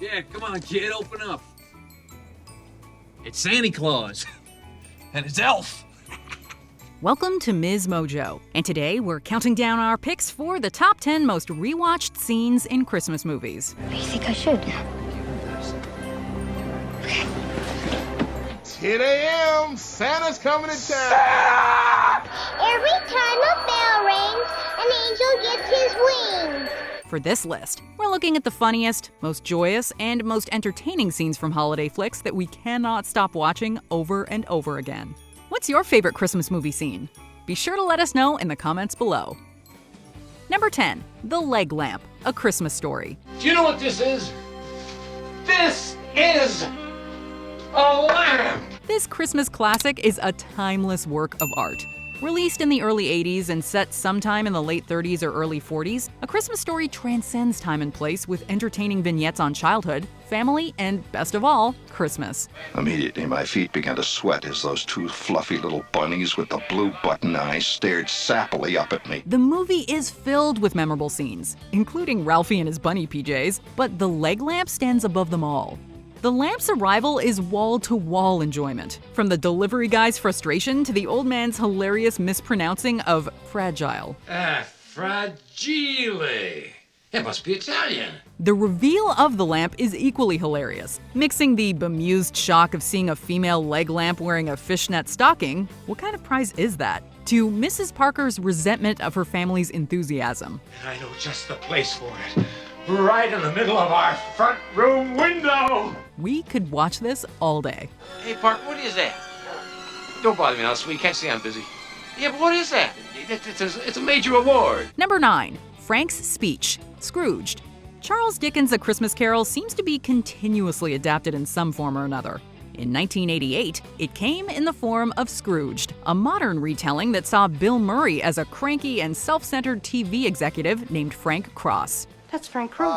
Yeah, come on, kid, open up. It's Santa Claus. And it's Elf. Welcome to MsMojo, and today we're counting down our picks for the top 10 most rewatched scenes in Christmas movies. What do you think I should? 10 a.m. Santa's coming to town. Every time a bell rings, an angel gets his wings. For this list, we're looking at the funniest, most joyous, and most entertaining scenes from holiday flicks that we cannot stop watching over and over again. What's your favorite Christmas movie scene? Be sure to let us know in the comments below. Number 10, The Leg Lamp, A Christmas Story. Do you know what this is? This is a lamp! This Christmas classic is a timeless work of art. Released in the early 80s and set sometime in the late 30s or early 40s, A Christmas Story transcends time and place with entertaining vignettes on childhood, family, and best of all, Christmas. Immediately, my feet began to sweat as those two fluffy little bunnies with the blue button eyes stared sappily up at me. The movie is filled with memorable scenes, including Ralphie and his bunny PJs, but the leg lamp stands above them all. The lamp's arrival is wall-to-wall enjoyment, from the delivery guy's frustration to the old man's hilarious mispronouncing of fragile. Fragile. It must be Italian. The reveal of the lamp is equally hilarious. Mixing the bemused shock of seeing a female leg lamp wearing a fishnet stocking, what kind of prize is that? To Mrs. Parker's resentment of her family's enthusiasm. I know just the place for it. Right in the middle of our front room window. We could watch this all day. Hey, Park, what is that? Don't bother me now, sweetie. Can't see I'm busy. Yeah, but what is that? It's a major award. Number 9, Frank's Speech, Scrooged. Charles Dickens' A Christmas Carol seems to be continuously adapted in some form or another. In 1988, it came in the form of Scrooged, a modern retelling that saw Bill Murray as a cranky and self-centered TV executive named Frank Cross. That's Frank Cruz.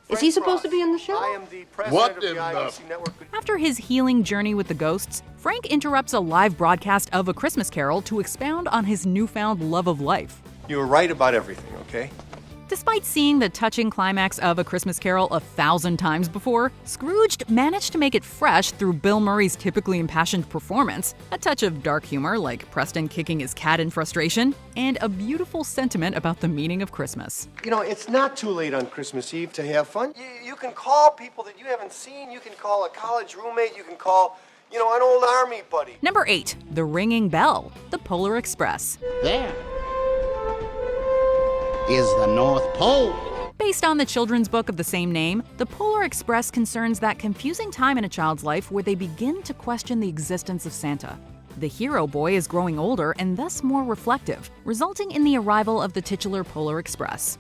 Is he supposed to be in the show? I am the president of the IOC Network. After his healing journey with the ghosts, Frank interrupts a live broadcast of A Christmas Carol to expound on his newfound love of life. You were right about everything, okay? Despite seeing the touching climax of A Christmas Carol 1,000 times before, Scrooged managed to make it fresh through Bill Murray's typically impassioned performance, a touch of dark humor like Preston kicking his cat in frustration, and a beautiful sentiment about the meaning of Christmas. You know, it's not too late on Christmas Eve to have fun. You can call people that you haven't seen. You can call a college roommate. You can call, an old army buddy. Number 8, The Ringing Bell, The Polar Express. There is the North Pole. Based on the children's book of the same name, The Polar Express concerns that confusing time in a child's life where they begin to question the existence of Santa. The hero boy is growing older and thus more reflective, resulting in the arrival of the titular Polar Express.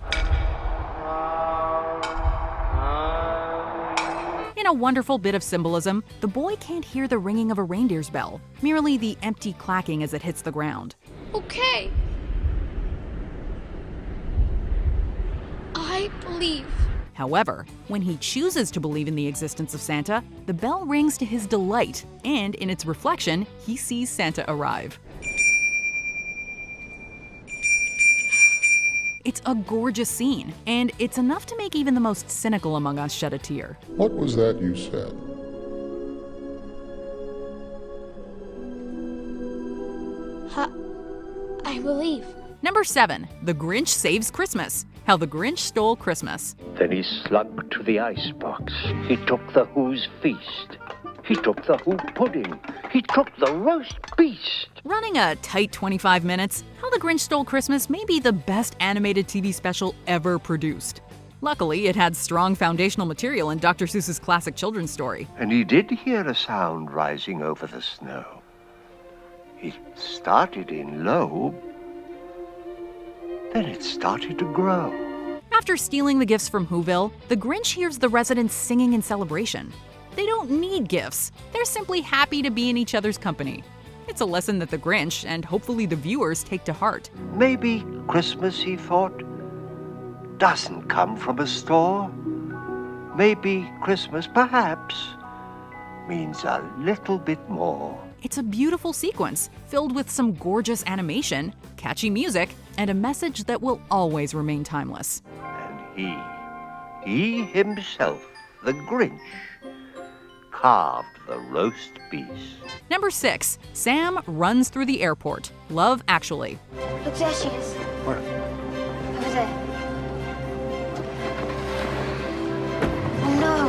In a wonderful bit of symbolism, the boy can't hear the ringing of a reindeer's bell, merely the empty clacking as it hits the ground. Okay. I believe. However, when he chooses to believe in the existence of Santa, the bell rings to his delight, and in its reflection, he sees Santa arrive. It's a gorgeous scene, and it's enough to make even the most cynical among us shed a tear. What was that you said? I believe. Number 7, The Grinch Saves Christmas, How the Grinch Stole Christmas. Then he slunk to the icebox. He took the Who's Feast. He took the Who Pudding. He took the roast beast. Running a tight 25 minutes, How the Grinch Stole Christmas may be the best animated TV special ever produced. Luckily, it had strong foundational material in Dr. Seuss's classic children's story. And he did hear a sound rising over the snow. It started in low, then it started to grow. After stealing the gifts from Whoville, the Grinch hears the residents singing in celebration. They don't need gifts. They're simply happy to be in each other's company. It's a lesson that the Grinch, and hopefully the viewers, take to heart. Maybe Christmas, he thought, doesn't come from a store. Maybe Christmas, perhaps, means a little bit more. It's a beautiful sequence, filled with some gorgeous animation, catchy music, and a message that will always remain timeless. And he he himself, the Grinch, carved the roast beast. Number 6. Sam runs through the airport. Love Actually. Look, there she is. Where? Over there. Oh no.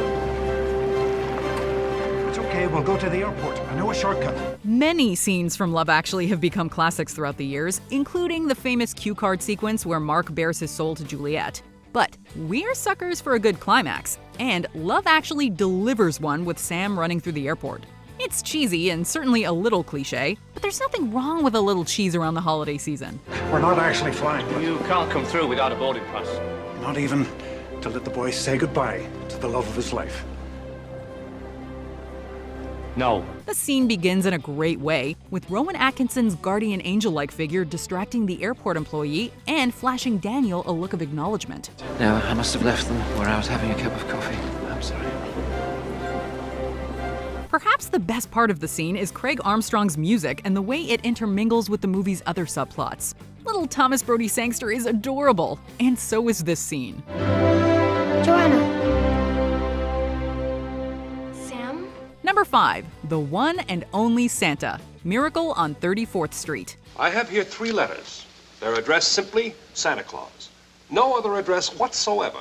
It's okay, we'll go to the airport. I know a shortcut. Many scenes from Love Actually have become classics throughout the years, including the famous cue card sequence where Mark bears his soul to Juliet. But we're suckers for a good climax, and Love Actually delivers one with Sam running through the airport. It's cheesy and certainly a little cliche, but there's nothing wrong with a little cheese around the holiday season. We're not actually flying. You can't come through without a boarding pass. Not even to let the boy say goodbye to the love of his life. No. The scene begins in a great way, with Rowan Atkinson's guardian angel-like figure distracting the airport employee and flashing Daniel a look of acknowledgement. No, I must have left them where I was having a cup of coffee. I'm sorry. Perhaps the best part of the scene is Craig Armstrong's music and the way it intermingles with the movie's other subplots. Little Thomas Brody Sangster is adorable, and so is this scene. Joanna. Sam? Number 5. The One and Only Santa. Miracle on 34th Street. I have here 3 letters. They're addressed simply Santa Claus. No other address whatsoever.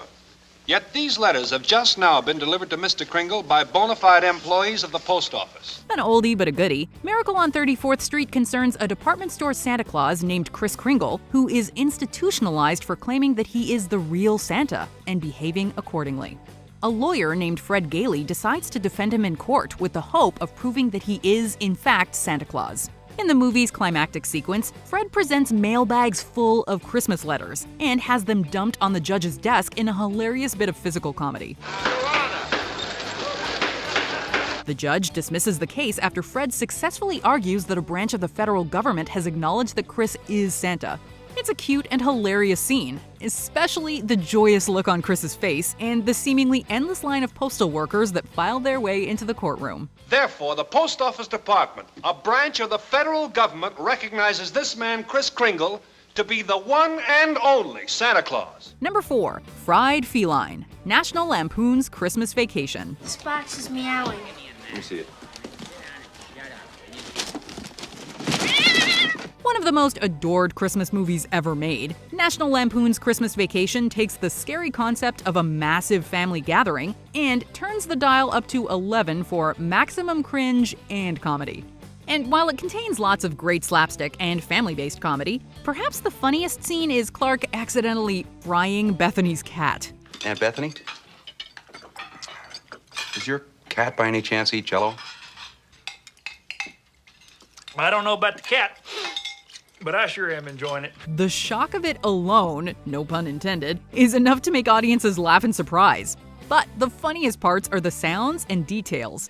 Yet these letters have just now been delivered to Mr. Kringle by bona fide employees of the post office. An oldie but a goodie, Miracle on 34th Street concerns a department store Santa Claus named Kris Kringle, who is institutionalized for claiming that he is the real Santa and behaving accordingly. A lawyer named Fred Gailey decides to defend him in court with the hope of proving that he is, in fact, Santa Claus. In the movie's climactic sequence, Fred presents mailbags full of Christmas letters and has them dumped on the judge's desk in a hilarious bit of physical comedy. The judge dismisses the case after Fred successfully argues that a branch of the federal government has acknowledged that Kris is Santa. It's a cute and hilarious scene, especially the joyous look on Chris's face and the seemingly endless line of postal workers that file their way into the courtroom. Therefore, the Post Office Department, a branch of the federal government, recognizes this man, Kris Kringle, to be the one and only Santa Claus. Number 4. Fried Feline. National Lampoon's Christmas Vacation. This box is meowing. Let me see it. One of the most adored Christmas movies ever made, National Lampoon's Christmas Vacation takes the scary concept of a massive family gathering and turns the dial up to 11 for maximum cringe and comedy. And while it contains lots of great slapstick and family-based comedy, perhaps the funniest scene is Clark accidentally frying Bethany's cat. Aunt Bethany? Does your cat by any chance eat Jell-O? I don't know about the cat, but I sure am enjoying it. The shock of it alone, no pun intended, is enough to make audiences laugh in surprise. But the funniest parts are the sounds and details.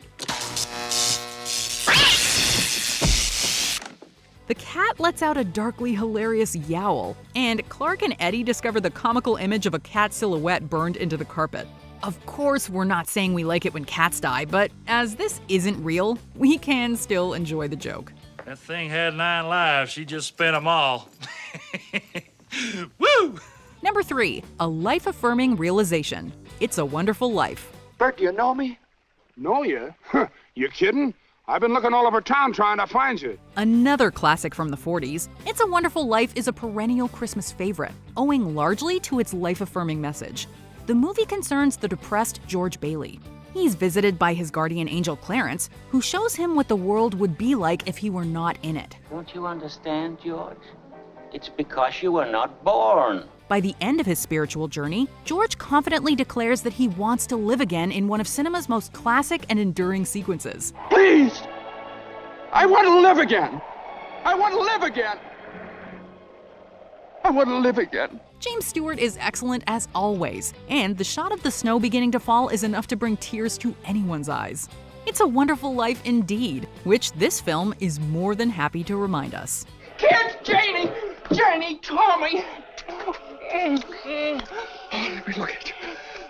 The cat lets out a darkly hilarious yowl, and Clark and Eddie discover the comical image of a cat silhouette burned into the carpet. Of course, we're not saying we like it when cats die, but as this isn't real, we can still enjoy the joke. That thing had 9 lives. She just spent them all. Woo! Number 3. A life-affirming realization. It's a Wonderful Life. Bert, do you know me? Know you? You kidding? I've been looking all over town trying to find you. Another classic from the 40s, It's a Wonderful Life is a perennial Christmas favorite, owing largely to its life-affirming message. The movie concerns the depressed George Bailey. He's visited by his guardian angel Clarence, who shows him what the world would be like if he were not in it. Don't you understand, George? It's because you were not born. By the end of his spiritual journey, George confidently declares that he wants to live again in one of cinema's most classic and enduring sequences. Please! I want to live again! I want to live again! I want to live again. James Stewart is excellent as always, and the shot of the snow beginning to fall is enough to bring tears to anyone's eyes. It's a wonderful life indeed, which this film is more than happy to remind us. Kids, Janie! Janie, Tommy! Oh, let me look at you.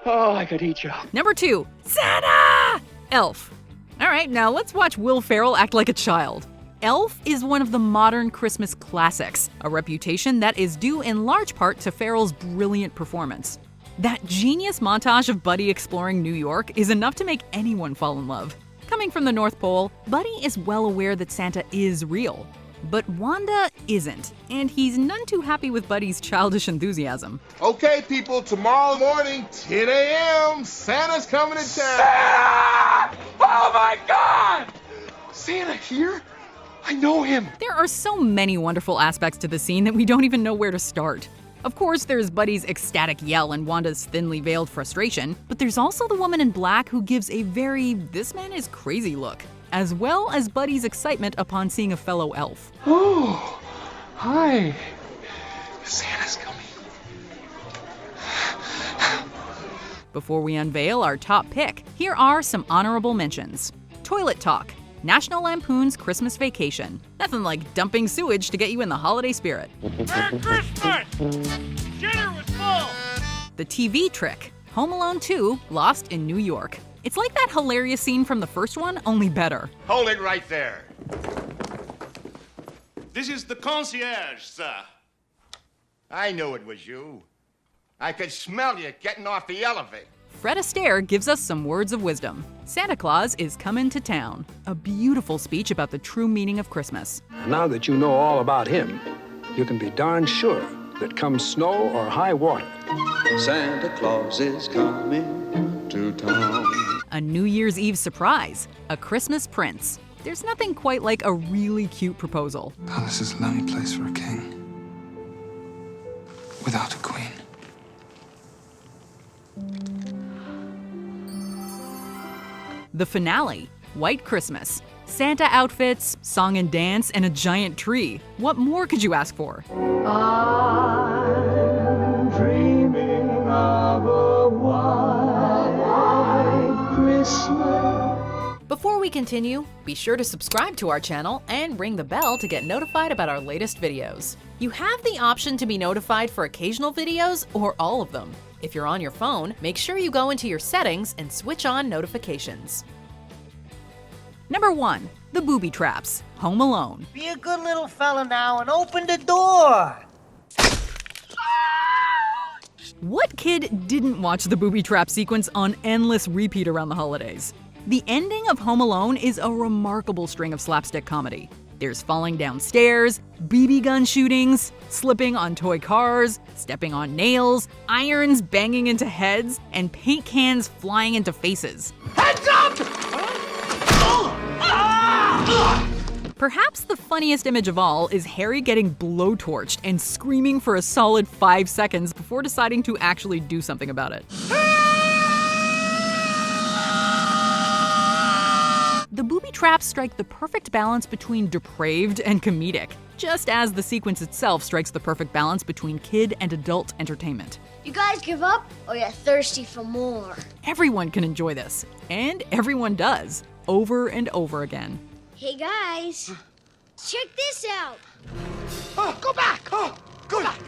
Oh, I could eat you. Number 2, Santa! Elf. All right, now let's watch Will Ferrell act like a child. Elf is one of the modern Christmas classics, a reputation that is due in large part to Ferrell's brilliant performance. That genius montage of Buddy exploring New York is enough to make anyone fall in love. Coming from the North Pole, Buddy is well aware that Santa is real. But Wanda isn't, and he's none too happy with Buddy's childish enthusiasm. Okay, people, tomorrow morning, 10 a.m., Santa's coming to town. Santa! Oh my God! Santa here? I know him. There are so many wonderful aspects to the scene that we don't even know where to start. Of course, there's Buddy's ecstatic yell and Wanda's thinly veiled frustration, but there's also the woman in black who gives a very "this man is crazy" look, as well as Buddy's excitement upon seeing a fellow elf. Oh, hi. Santa's coming. Before we unveil our top pick, here are some honorable mentions. Toilet Talk, National Lampoon's Christmas Vacation. Nothing like dumping sewage to get you in the holiday spirit. Merry Christmas! Dinner was full! The TV Trick, Home Alone 2, Lost in New York. It's like that hilarious scene from the first one, only better. Hold it right there. This is the concierge, sir. I knew it was you. I could smell you getting off the elevator. Fred Astaire gives us some words of wisdom. Santa Claus is coming to town. A beautiful speech about the true meaning of Christmas. Now that you know all about him, you can be darn sure that come snow or high water, Santa Claus is coming to town. A New Year's Eve surprise, A Christmas Prince. There's nothing quite like a really cute proposal. Palace is a lonely place for a king. Without a queen. The finale, White Christmas. Santa outfits, song and dance, and a giant tree. What more could you ask for? I'm dreaming of a white Christmas. Before we continue, be sure to subscribe to our channel and ring the bell to get notified about our latest videos. You have the option to be notified for occasional videos or all of them. If you're on your phone, make sure you go into your settings and switch on notifications. Number 1. The Booby Traps, Home Alone. Be a good little fella now and open the door. What kid didn't watch the booby trap sequence on endless repeat around the holidays? The ending of Home Alone is a remarkable string of slapstick comedy. There's falling down stairs, BB gun shootings, slipping on toy cars, stepping on nails, irons banging into heads, and paint cans flying into faces. Heads up! Perhaps the funniest image of all is Harry getting blowtorched and screaming for a solid 5 seconds before deciding to actually do something about it. The booby traps strike the perfect balance between depraved and comedic, just as the sequence itself strikes the perfect balance between kid and adult entertainment. You guys give up, or you're thirsty for more? Everyone can enjoy this, and everyone does, over and over again. Hey guys, check this out. Oh, go back! Oh, go back!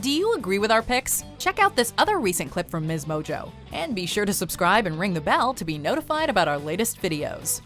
Do you agree with our picks? Check out this other recent clip from MsMojo, and be sure to subscribe and ring the bell to be notified about our latest videos.